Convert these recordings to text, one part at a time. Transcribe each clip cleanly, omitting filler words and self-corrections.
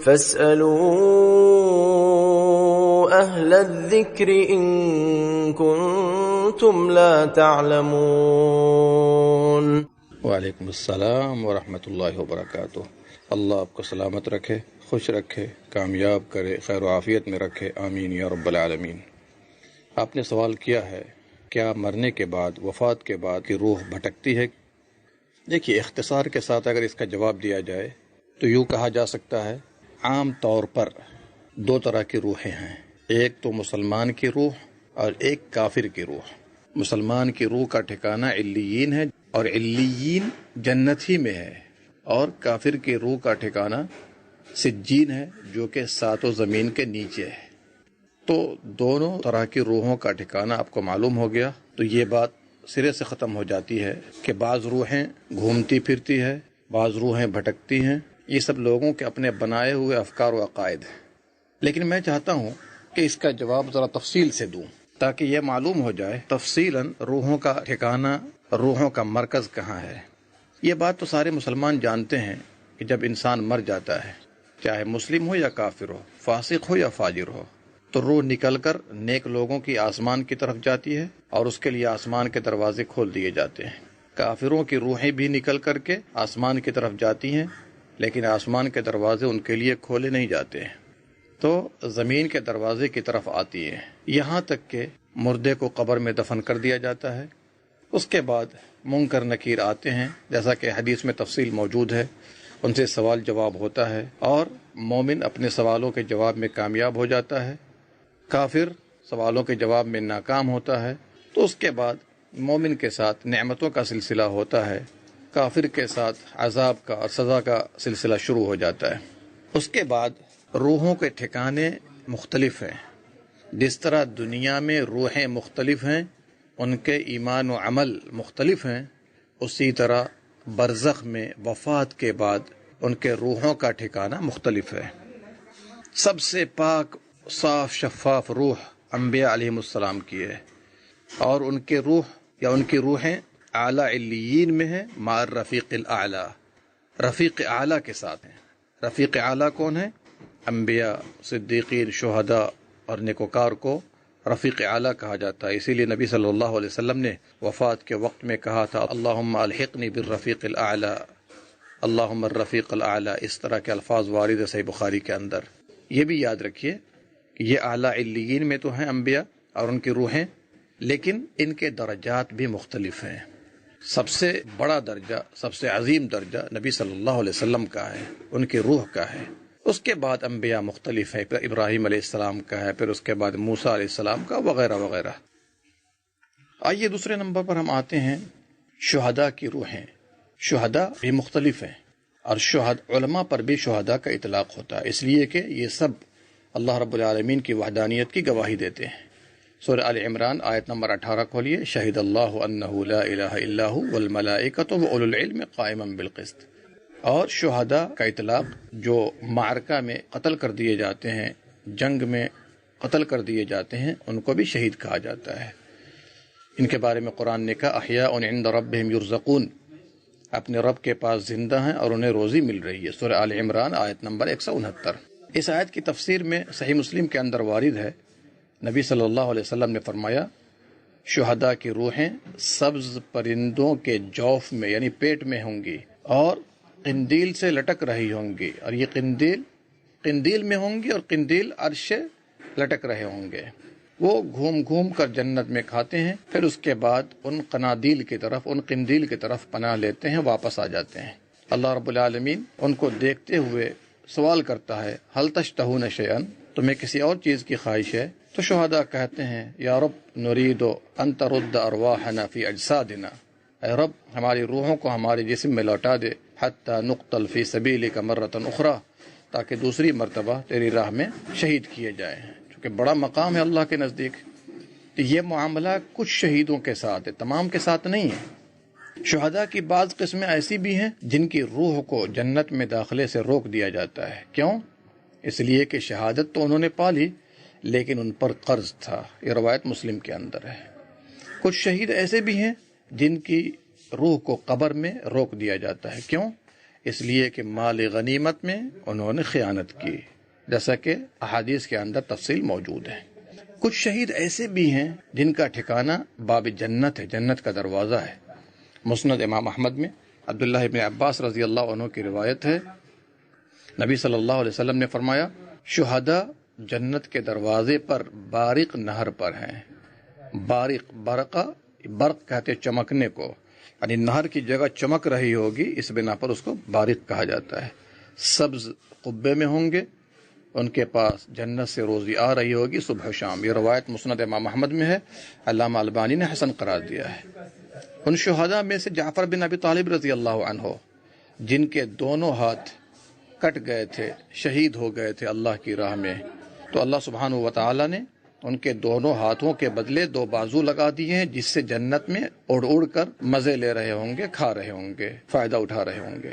فاسألوا أهل الذكر إن كنتم لا تعلمون۔ وعلیکم السلام ورحمۃ اللہ وبرکاتہ۔ اللہ آپ کو سلامت رکھے، خوش رکھے، کامیاب کرے، خیر و عافیت میں رکھے، آمین یا رب العالمین۔ آپ نے سوال کیا ہے کیا مرنے کے بعد، وفات کے بعد کی روح بھٹکتی ہے؟ دیکھیے، اختصار کے ساتھ اگر اس کا جواب دیا جائے تو یوں کہا جا سکتا ہے، عام طور پر دو طرح کی روحیں ہیں، ایک تو مسلمان کی روح اور ایک کافر کی روح۔ مسلمان کی روح کا ٹھکانہ علیین ہے اور علیین جنت ہی میں ہے، اور کافر کی روح کا ٹھکانہ سجین ہے جو کہ ساتوں زمین کے نیچے ہے۔ تو دونوں طرح کی روحوں کا ٹھکانہ آپ کو معلوم ہو گیا، تو یہ بات سرے سے ختم ہو جاتی ہے کہ بعض روحیں گھومتی پھرتی ہے، بعض روحیں بھٹکتی ہیں۔ یہ سب لوگوں کے اپنے بنائے ہوئے افکار و عقائد ہیں، لیکن میں چاہتا ہوں کہ اس کا جواب ذرا تفصیل سے دوں تاکہ یہ معلوم ہو جائے تفصیلاً روحوں کا ٹھکانہ، روحوں کا مرکز کہاں ہے۔ یہ بات تو سارے مسلمان جانتے ہیں کہ جب انسان مر جاتا ہے، چاہے مسلم ہو یا کافر ہو، فاسق ہو یا فاجر ہو، تو روح نکل کر نیک لوگوں کی آسمان کی طرف جاتی ہے اور اس کے لیے آسمان کے دروازے کھول دیے جاتے ہیں۔ کافروں کی روحیں بھی نکل کر کے آسمان کی طرف جاتی ہیں، لیکن آسمان کے دروازے ان کے لیے کھولے نہیں جاتے ہیں، تو زمین کے دروازے کی طرف آتی ہیں، یہاں تک کہ مردے کو قبر میں دفن کر دیا جاتا ہے۔ اس کے بعد منکر نکیر آتے ہیں، جیسا کہ حدیث میں تفصیل موجود ہے، ان سے سوال جواب ہوتا ہے اور مومن اپنے سوالوں کے جواب میں کامیاب ہو جاتا ہے، کافر سوالوں کے جواب میں ناکام ہوتا ہے۔ تو اس کے بعد مومن کے ساتھ نعمتوں کا سلسلہ ہوتا ہے، کافر کے ساتھ عذاب کا اور سزا کا سلسلہ شروع ہو جاتا ہے۔ اس کے بعد روحوں کے ٹھکانے مختلف ہیں، جس طرح دنیا میں روحیں مختلف ہیں، ان کے ایمان و عمل مختلف ہیں، اسی طرح برزخ میں وفات کے بعد ان کے روحوں کا ٹھکانہ مختلف ہے۔ سب سے پاک، صاف، شفاف روح انبیاء علیہ السلام کی ہے، اور ان کے روح یا ان کی روحیں اعلیٰ علیین میں ہیں، مع الرفیق الاعلیٰ، رفیق اعلیٰ کے ساتھ ہیں۔ رفیق اعلیٰ کون ہے؟ انبیاء، صدیقین، شہداء اور نیکوکار کو رفیق اعلیٰ کہا جاتا ہے۔ اسی لیے نبی صلی اللہ علیہ وسلم نے وفات کے وقت میں کہا تھا، اللہم الحقنی بالرفیق الاعلیٰ، اللہم الرفیق الاعلیٰ، اس طرح کے الفاظ وارد ہے صحیح بخاری کے اندر۔ یہ بھی یاد رکھیے کہ یہ اعلیٰ علیین میں تو ہیں انبیاء اور ان کی روحیں، لیکن ان کے درجات بھی مختلف ہیں۔ سب سے بڑا درجہ، سب سے عظیم درجہ نبی صلی اللہ علیہ وسلم کا ہے، ان کی روح کا ہے۔ اس کے بعد انبیاء مختلف ہیں، پھر ابراہیم علیہ السلام کا ہے، پھر اس کے بعد موسیٰ علیہ السلام کا، وغیرہ وغیرہ۔ آئیے دوسرے نمبر پر ہم آتے ہیں شہداء کی روحیں۔ شہداء بھی مختلف ہیں، اور علماء پر بھی شہداء کا اطلاق ہوتا ہے، اس لیے کہ یہ سب اللہ رب العالمین کی وحدانیت کی گواہی دیتے ہیں۔ سورہ آل عمران آیت نمبر 18 کھولیے، شہد اللہ انہ لا الہ الا ھو والملائکۃ واولو العلم قائما بالقسط۔ اور شہداء کا اطلاق جو معرکہ میں قتل کر دیے جاتے ہیں، جنگ میں قتل کر دیے جاتے ہیں، ان کو بھی شہید کہا جاتا ہے۔ ان کے بارے میں قرآن نے کہا، احیاء عند ربہم یرزقون، اپنے رب کے پاس زندہ ہیں اور انہیں روزی مل رہی ہے۔ سورہ آل عمران آیت نمبر 169۔ اس آیت کی تفسیر میں صحیح مسلم کے اندر وارد ہے، نبی صلی اللہ علیہ وسلم نے فرمایا، شہداء کی روحیں سبز پرندوں کے جوف میں یعنی پیٹ میں ہوں گی اور قندیل سے لٹک رہی ہوں گی، اور یہ قندیل میں ہوں گی اور قندیل عرش سے لٹک رہے ہوں گے۔ وہ گھوم گھوم کر جنت میں کھاتے ہیں، پھر اس کے بعد ان قنادیل کی طرف، ان قندیل کی طرف پناہ لیتے ہیں، واپس آ جاتے ہیں۔ اللہ رب العالمین ان کو دیکھتے ہوئے سوال کرتا ہے، هل تشتهون شیئا، تمہیں کسی اور چیز کی خواہش ہے؟ تو شہداء کہتے ہیں، یا رب نرید ان ترد ارواحنا فی اجسادنا، اے رب ہماری روحوں کو ہمارے جسم میں لوٹا دے، حتی نقتل فی سبیلک مرۃ اخری، تاکہ دوسری مرتبہ تیری راہ میں شہید کیے جائیں، چونکہ بڑا مقام ہے اللہ کے نزدیک۔ تو یہ معاملہ کچھ شہیدوں کے ساتھ ہے، تمام کے ساتھ نہیں ہے۔ شہداء کی بعض قسمیں ایسی بھی ہیں جن کی روح کو جنت میں داخلے سے روک دیا جاتا ہے۔ کیوں؟ اس لیے کہ شہادت تو انہوں نے پا لی، لیکن ان پر قرض تھا۔ یہ روایت مسلم کے اندر ہے۔ کچھ شہید ایسے بھی ہیں جن کی روح کو قبر میں روک دیا جاتا ہے۔ کیوں؟ اس لیے کہ مال غنیمت میں انہوں نے خیانت کی، جیسا کہ احادیث کے اندر تفصیل موجود ہے۔ کچھ شہید ایسے بھی ہیں جن کا ٹھکانہ باب جنت ہے، جنت کا دروازہ ہے۔ مسند امام احمد میں عبداللہ ابن عباس رضی اللہ عنہ کی روایت ہے، نبی صلی اللہ علیہ وسلم نے فرمایا، شہداء جنت کے دروازے پر بارق نہر پر ہیں۔ بارق، برق کہتے چمکنے کو، یعنی نہر کی جگہ چمک رہی ہوگی، اس بنا پر اس کو بارق کہا جاتا ہے۔ سبز قبے میں ہوں گے، ان کے پاس جنت سے روزی آ رہی ہوگی صبح و شام۔ یہ روایت مسند امام احمد میں ہے، علامہ البانی نے حسن قرار دیا ہے۔ ان شہداء میں سے جعفر بن ابی طالب رضی اللہ عنہ، جن کے دونوں ہاتھ کٹ گئے تھے، شہید ہو گئے تھے اللہ کی راہ میں، تو اللہ سبحانہ و تعالی نے ان کے دونوں ہاتھوں کے بدلے 2 بازو لگا دیے ہیں، جس سے جنت میں اڑ اڑ کر مزے لے رہے ہوں گے، کھا رہے ہوں گے، فائدہ اٹھا رہے ہوں گے۔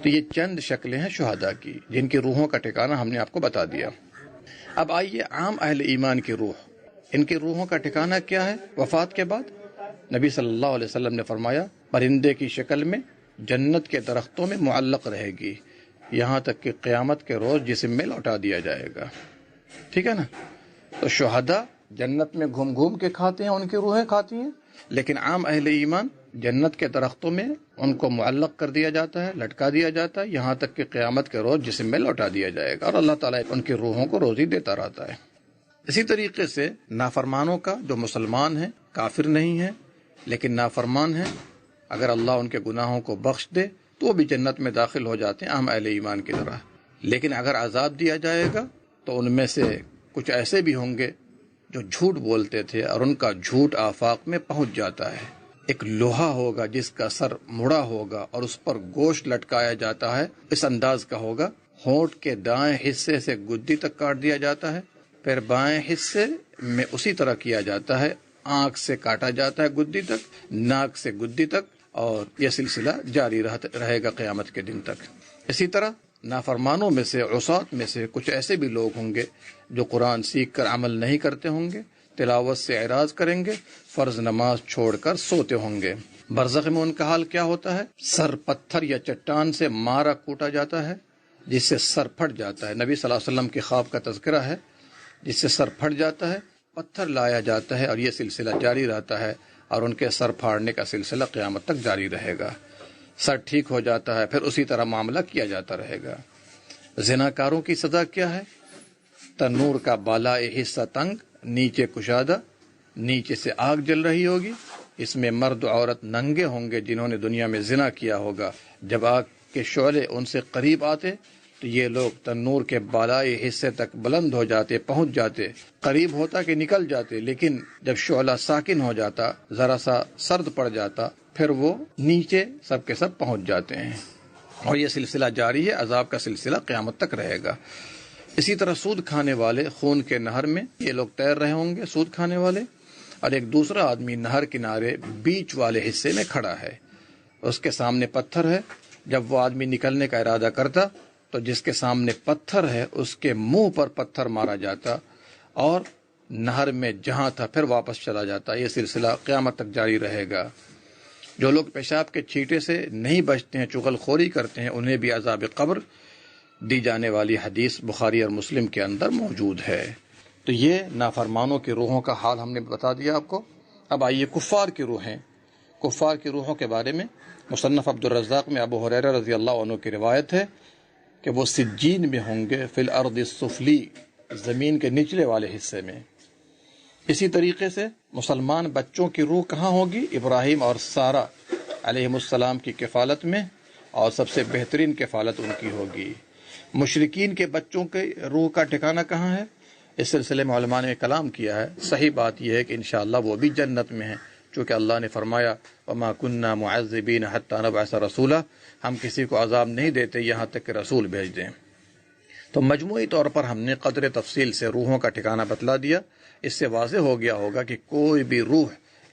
تو یہ چند شکلیں ہیں شہداء کی، جن کی روحوں کا ٹھکانہ ہم نے آپ کو بتا دیا۔ اب آئیے عام اہل ایمان کی روح، ان کی روحوں کا ٹھکانہ کیا ہے وفات کے بعد؟ نبی صلی اللہ علیہ وسلم نے فرمایا، پرندے کی شکل میں جنت کے درختوں میں معلق رہے گی، یہاں تک کہ قیامت کے روز جسم میں لوٹا دیا جائے گا۔ ٹھیک ہے نا؟ تو شہداء جنت میں گھوم گھوم کے کھاتے ہیں، ان کی روحیں کھاتی ہیں، لیکن عام اہل ایمان جنت کے درختوں میں ان کو معلق کر دیا جاتا ہے، لٹکا دیا جاتا ہے، یہاں تک کہ قیامت کے روز جسم میں لوٹا دیا جائے گا، اور اللہ تعالیٰ ان کی روحوں کو روزی دیتا رہتا ہے۔ اسی طریقے سے نافرمانوں کا، جو مسلمان ہیں، کافر نہیں ہیں لیکن نافرمان ہیں، اگر اللہ ان کے گناہوں کو بخش دے تو وہ بھی جنت میں داخل ہو جاتے ہیں عام اہل ایمان کی طرح۔ لیکن اگر عذاب دیا جائے گا تو ان میں سے کچھ ایسے بھی ہوں گے جو جھوٹ بولتے تھے، اور ان کا جھوٹ آفاق میں پہنچ جاتا ہے۔ ایک لوہا ہوگا جس کا سر مڑا ہوگا اور اس پر گوشت لٹکایا جاتا ہے، اس انداز کا ہوگا، ہونٹ کے دائیں حصے سے گدی تک کاٹ دیا جاتا ہے، پھر بائیں حصے میں اسی طرح کیا جاتا ہے، آنکھ سے کاٹا جاتا ہے گدی تک، ناک سے گدی تک، اور یہ سلسلہ جاری رہے گا قیامت کے دن تک۔ اسی طرح نافرمانوں میں سے، عصات میں سے کچھ ایسے بھی لوگ ہوں گے جو قرآن سیکھ کر عمل نہیں کرتے ہوں گے، تلاوت سے اعراض کریں گے، فرض نماز چھوڑ کر سوتے ہوں گے۔ برزخ میں ان کا حال کیا ہوتا ہے؟ سر پتھر یا چٹان سے مارا کوٹا جاتا ہے، جس سے سر پھٹ جاتا ہے۔ نبی صلی اللہ علیہ وسلم کے خواب کا تذکرہ ہے، جس سے سر پھٹ جاتا ہے، پتھر لایا جاتا ہے، اور یہ سلسلہ جاری رہتا ہے، اور ان کے سر پھاڑنے کا سلسلہ قیامت تک جاری رہے گا۔ سر ٹھیک ہو جاتا ہے، پھر اسی طرح معاملہ کیا جاتا رہے گا۔ زناکاروں کی سزا کیا ہے؟ تنور کا بالائے حصہ تنگ، نیچے کشادہ، نیچے سے آگ جل رہی ہوگی، اس میں مرد و عورت ننگے ہوں گے جنہوں نے دنیا میں زنا کیا ہوگا۔ جب آگ کے شعلے ان سے قریب آتے تو یہ لوگ تنور کے بالائے حصے تک بلند ہو جاتے، پہنچ جاتے، قریب ہوتا کہ نکل جاتے، لیکن جب شعلہ ساکن ہو جاتا، ذرا سا سرد پڑ جاتا، پھر وہ نیچے سب کے سب پہنچ جاتے ہیں، اور یہ سلسلہ جاری ہے، عذاب کا سلسلہ قیامت تک رہے گا۔ اسی طرح سود کھانے والے خون کے نہر میں یہ لوگ تیر رہے ہوں گے، سود کھانے والے، اور ایک دوسرا آدمی نہر کنارے بیچ والے حصے میں کھڑا ہے، اس کے سامنے پتھر ہے۔ جب وہ آدمی نکلنے کا ارادہ کرتا تو جس کے سامنے پتھر ہے اس کے منہ پر پتھر مارا جاتا، اور نہر میں جہاں تھا پھر واپس چلا جاتا۔ یہ سلسلہ قیامت تک جاری رہے گا۔ جو لوگ پیشاب کے چھینٹے سے نہیں بچتے ہیں، چغل خوری کرتے ہیں، انہیں بھی عذاب قبر دی جانے والی حدیث بخاری اور مسلم کے اندر موجود ہے۔ تو یہ نافرمانوں کی روحوں کا حال ہم نے بتا دیا آپ کو۔ اب آئیے کفار کی روحیں۔ کفار کی روحوں کے بارے میں مصنف عبدالرزاق میں ابو ہریرہ رضی اللہ عنہ کی روایت ہے کہ وہ سجین میں ہوں گے، فی الارض السفلی، زمین کے نچلے والے حصے میں۔ اسی طریقے سے مسلمان بچوں کی روح کہاں ہوگی؟ ابراہیم اور سارہ علیہم السلام کی کفالت میں، اور سب سے بہترین کفالت ان کی ہوگی۔ مشرکین کے بچوں کے روح کا ٹھکانہ کہاں ہے؟ اس سلسلے میں علماء نے کلام کیا ہے۔ صحیح بات یہ ہے کہ انشاءاللہ وہ بھی جنت میں ہیں، چونکہ اللہ نے فرمایا وَمَا كُنَّا مُعَذِّبِينَ حَتَّى نَبْعَثَ رَسُولًا، ہم کسی کو عذاب نہیں دیتے یہاں تک کہ رسول بھیج دیں۔ تو مجموعی طور پر ہم نے قدر تفصیل سے روحوں کا ٹھکانہ بتلا دیا۔ اس سے واضح ہو گیا ہوگا کہ کوئی بھی روح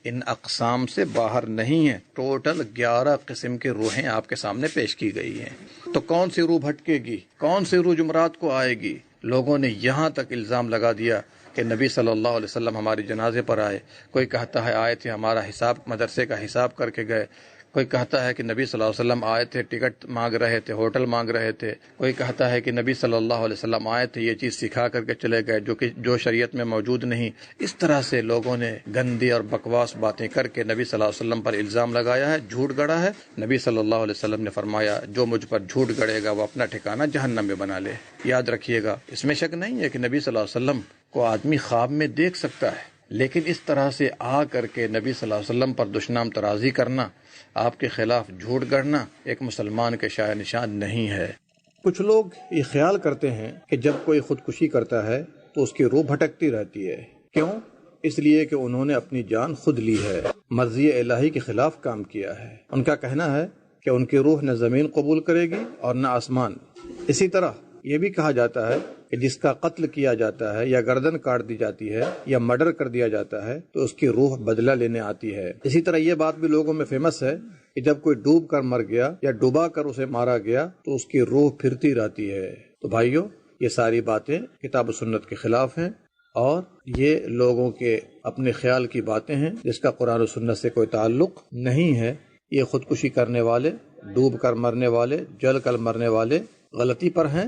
ان اقسام سے باہر نہیں ہے۔ ٹوٹل 11 قسم کی روحیں آپ کے سامنے پیش کی گئی ہیں۔ تو کون سی روح بھٹکے گی؟ کون سی روح جمعرات کو آئے گی؟ لوگوں نے یہاں تک الزام لگا دیا کہ نبی صلی اللہ علیہ وسلم ہمارے جنازے پر آئے، کوئی کہتا ہے آئے تھے، ہمارا حساب، مدرسے کا حساب کر کے گئے، کوئی کہتا ہے کہ نبی صلی اللہ علیہ وسلم آئے تھے، ٹکٹ مانگ رہے تھے، ہوٹل مانگ رہے تھے، کوئی کہتا ہے کہ نبی صلی اللہ علیہ وسلم آئے تھے، یہ چیز سکھا کر کے چلے گئے جو شریعت میں موجود نہیں۔ اس طرح سے لوگوں نے گندی اور بکواس باتیں کر کے نبی صلی اللہ علیہ وسلم پر الزام لگایا ہے، جھوٹ گڑا ہے۔ نبی صلی اللہ علیہ وسلم نے فرمایا جو مجھ پر جھوٹ گڑے گا وہ اپنا ٹھکانہ جہنم میں بنا لے۔ یاد رکھیے گا، اس میں شک نہیں ہے کہ نبی صلی اللہ علیہ وسلم کو آدمی خواب میں دیکھ سکتا ہے، لیکن اس طرح سے آ کر کے نبی صلی اللہ علیہ وسلم پر دشنام ترازی کرنا، آپ کے خلاف جھوٹ گڑنا ایک مسلمان کے شایع نشان نہیں ہے۔ کچھ لوگ یہ خیال کرتے ہیں کہ جب کوئی خودکشی کرتا ہے تو اس کی روح بھٹکتی رہتی ہے۔ کیوں؟ اس لیے کہ انہوں نے اپنی جان خود لی ہے، مرضی الہی کے خلاف کام کیا ہے۔ ان کا کہنا ہے کہ ان کی روح نہ زمین قبول کرے گی اور نہ آسمان۔ اسی طرح یہ بھی کہا جاتا ہے کہ جس کا قتل کیا جاتا ہے یا گردن کاٹ دی جاتی ہے یا مرڈر کر دیا جاتا ہے تو اس کی روح بدلہ لینے آتی ہے۔ اسی طرح یہ بات بھی لوگوں میں فیمس ہے کہ جب کوئی ڈوب کر مر گیا یا ڈوبا کر اسے مارا گیا تو اس کی روح پھرتی رہتی ہے۔ تو بھائیوں، یہ ساری باتیں کتاب و سنت کے خلاف ہیں اور یہ لوگوں کے اپنے خیال کی باتیں ہیں جس کا قرآن و سنت سے کوئی تعلق نہیں ہے۔ یہ خودکشی کرنے والے، ڈوب کر مرنے والے، جل کر مرنے والے غلطی پر ہیں،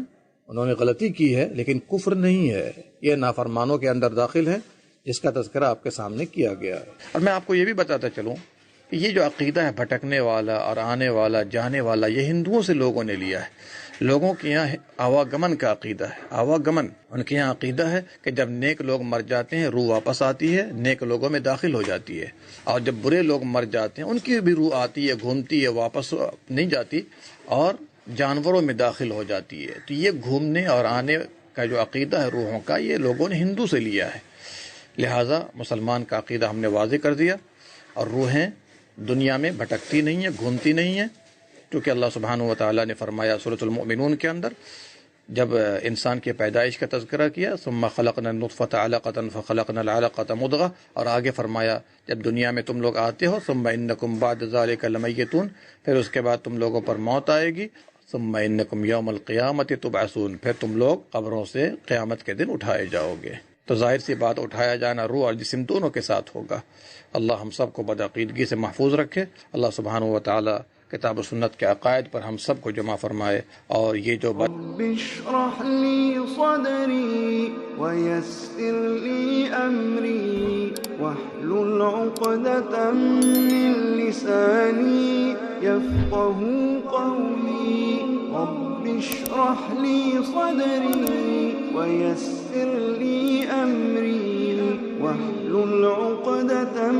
انہوں نے غلطی کی ہے لیکن کفر نہیں ہے، یہ نافرمانوں کے اندر داخل ہے جس کا تذکرہ آپ کے سامنے کیا گیا ہے۔ اور میں آپ کو یہ بھی بتاتا چلوں کہ یہ جو عقیدہ ہے بھٹکنے والا اور آنے والا جانے والا، یہ ہندوؤں سے لوگوں نے لیا ہے۔ لوگوں کے یہاں آواگمن کا عقیدہ ہے، آواگمن ان کے یہاں عقیدہ ہے کہ جب نیک لوگ مر جاتے ہیں روح واپس آتی ہے، نیک لوگوں میں داخل ہو جاتی ہے، اور جب برے لوگ مر جاتے ہیں ان کی بھی روح آتی ہے، گھومتی ہے، واپس نہیں جاتی اور جانوروں میں داخل ہو جاتی ہے۔ تو یہ گھومنے اور آنے کا جو عقیدہ ہے روحوں کا، یہ لوگوں نے ہندو سے لیا ہے۔ لہٰذا مسلمان کا عقیدہ ہم نے واضح کر دیا، اور روحیں دنیا میں بھٹکتی نہیں ہیں، گھومتی نہیں ہیں، کیونکہ اللہ سبحانہ و تعالیٰ نے فرمایا سورۃ المؤمنون کے اندر جب انسان کی پیدائش کا تذکرہ کیا، ثم خلقنا النطفۃ علقۃ فخلقنا العلقۃ مضغۃ، اور آگے فرمایا جب دنیا میں تم لوگ آتے ہو ثم انکم بعد ذلک لمیتون، پھر اس کے بعد تم لوگوں پر موت آئے گی، ثم انکم یوم القیامۃ تبعثون، پھر تم لوگ قبروں سے قیامت کے دن اٹھائے جاؤ گے۔ تو ظاہر سی بات، اٹھایا جانا روح اور جسم دونوں کے ساتھ ہوگا۔ اللہ ہم سب کو بدعقیدگی سے محفوظ رکھے۔ اللہ سبحانہ و تعالی کتاب و سنت کے عقائد پر ہم سب کو جمع فرمائے، اور یہ جو رب اشرح لي صدري ويسر لي أمري واحلل عقدة من لساني يفقه قولي رب اشرح لي صدري ويسر لي أمري واحلل عقدة